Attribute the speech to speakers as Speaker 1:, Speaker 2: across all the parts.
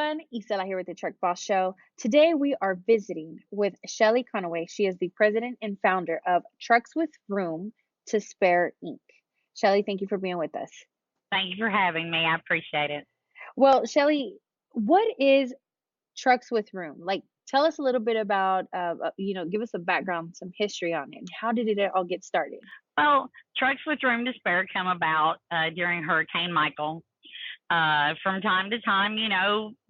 Speaker 1: everyone. Isela here with the Truck Boss Show. Today we are visiting with Shelli Conaway. She is the president and founder of Trucks with Room to Spare Inc. Shelli, thank you for being with us.
Speaker 2: Thank you for having me. I appreciate it.
Speaker 1: Well, Shelli, what is Trucks with Room? Like, tell us a little bit about, give us a background, some history on it. How did it all get started?
Speaker 2: Well, Trucks with Room to Spare come about during Hurricane Michael. From time to time,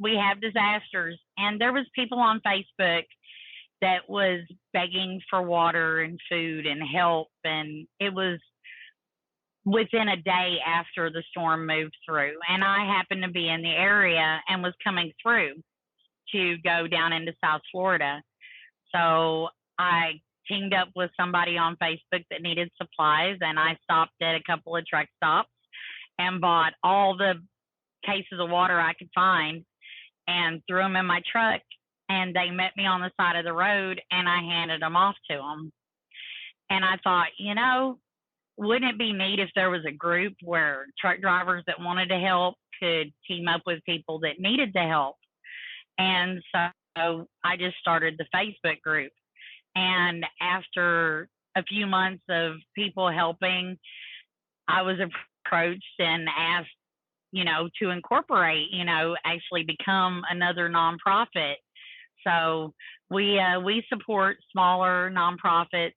Speaker 2: we have disasters, and there was people on Facebook that was begging for water and food and help, and it was within a day after the storm moved through. And I happened to be in the area and was coming through to go down into South Florida. So I teamed up with somebody on Facebook that needed supplies, and I stopped at a couple of truck stops and bought all the cases of water I could find and threw them in my truck. And they met me on the side of the road, and I handed them off to them. And I thought, wouldn't it be neat if there was a group where truck drivers that wanted to help could team up with people that needed the help? And so I just started the Facebook group. And after a few months of people helping, I was approached and asked, to incorporate, actually become another nonprofit. So we support smaller nonprofits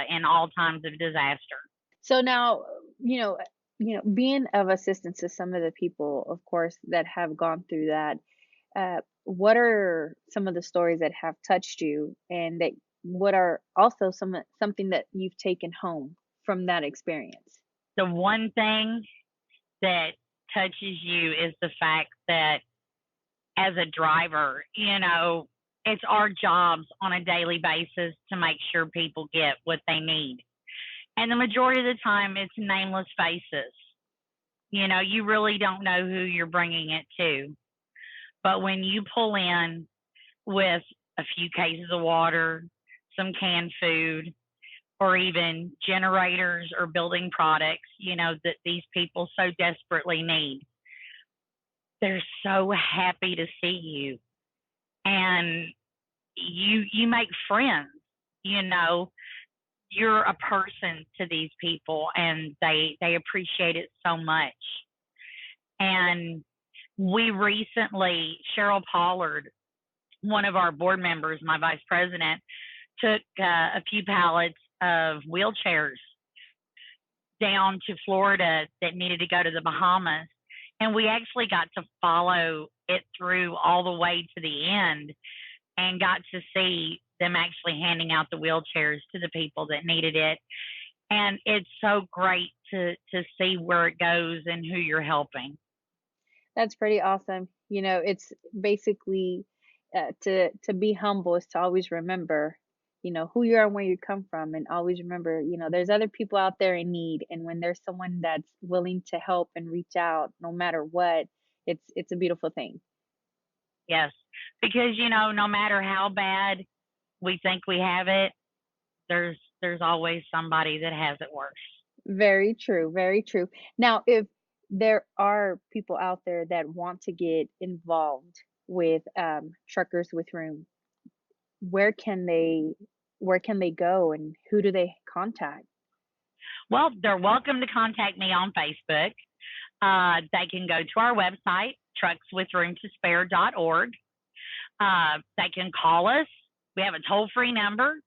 Speaker 2: in all times of disaster.
Speaker 1: So now, being of assistance to some of the people, of course, that have gone through that, what are some of the stories that have touched you, and that what are also something that you've taken home from that experience?
Speaker 2: The one thing that touches you is the fact that as a driver, it's our jobs on a daily basis to make sure people get what they need. And the majority of the time, it's nameless faces. You really don't know who you're bringing it to. But when you pull in with a few cases of water, some canned food, or even generators or building products, that these people so desperately need, they're so happy to see you. And you make friends, you're a person to these people, and they appreciate it so much. And we recently, Cheryl Pollard, one of our board members, my vice president, took a few pallets of wheelchairs down to Florida that needed to go to the Bahamas. And we actually got to follow it through all the way to the end and got to see them actually handing out the wheelchairs to the people that needed it. And it's so great to see where it goes and who you're helping.
Speaker 1: That's pretty awesome. It's basically to be humble is to always remember, who you are and where you come from, and always remember, there's other people out there in need, and when there's someone that's willing to help and reach out, no matter what, it's a beautiful thing.
Speaker 2: Yes, because no matter how bad we think we have it, there's always somebody that has it worse.
Speaker 1: Very true, very true. Now, if there are people out there that want to get involved with Truckers with Room, where can they go, and who do they contact?
Speaker 2: Well, they're welcome to contact me on Facebook. They can go to our website, truckswithroomtospare.org. They can call us. We have a toll-free number,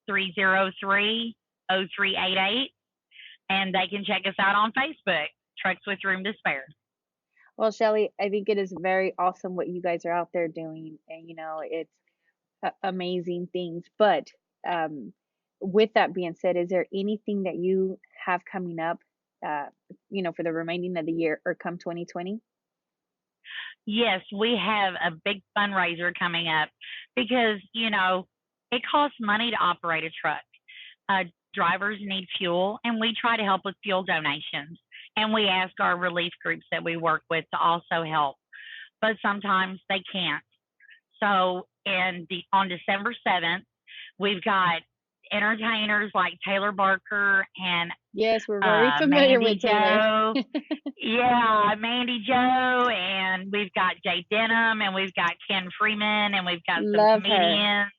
Speaker 2: 866-303-0388. And they can check us out on Facebook, Trucks with Room to Spare.
Speaker 1: Well, Shelli, I think it is very awesome what you guys are out there doing, and it's amazing things. But with that being said, is there anything that you have coming up, for the remaining of the year or come 2020?
Speaker 2: Yes, we have a big fundraiser coming up because, it costs money to operate a truck. Drivers need fuel, and we try to help with fuel donations. And we ask our relief groups that we work with to also help, but sometimes they can't. So on December 7th, we've got entertainers like Taylor Barker and
Speaker 1: Yes, we're very familiar
Speaker 2: Mandy
Speaker 1: with Taylor.
Speaker 2: Joe. Yeah, Mandy Joe, and we've got Jay Denham, and we've got Ken Freeman, and we've got some
Speaker 1: Love her.
Speaker 2: comedians,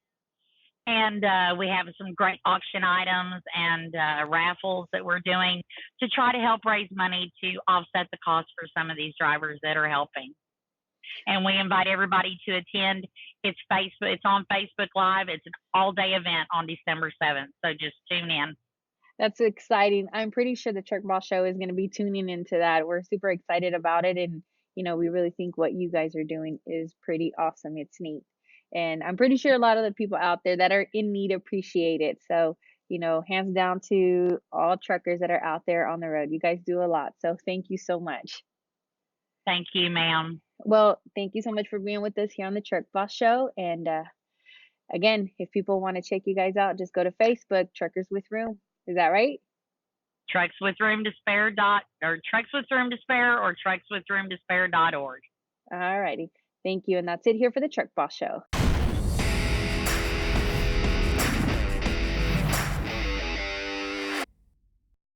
Speaker 2: and we have some great auction items and raffles that we're doing to try to help raise money to offset the cost for some of these drivers that are helping. And we invite everybody to attend. It's Facebook. It's on Facebook Live. It's an all-day event on December 7th. So just tune in.
Speaker 1: That's exciting. I'm pretty sure the Truck Ball Show is going to be tuning into that. We're super excited about it. And, we really think what you guys are doing is pretty awesome. It's neat. And I'm pretty sure a lot of the people out there that are in need appreciate it. So, hands down to all truckers that are out there on the road. You guys do a lot. So thank you so much.
Speaker 2: Thank you, ma'am.
Speaker 1: Well, thank you so much for being with us here on the Truck Boss Show. And again, if people want to check you guys out, just go to Facebook, Truckers with Room. Is that right?
Speaker 2: Trucks with Room to Spare or Trucks with Room to Spare or truckswithroomtospare.org.
Speaker 1: All righty. Thank you. And that's it here for the Truck Boss Show.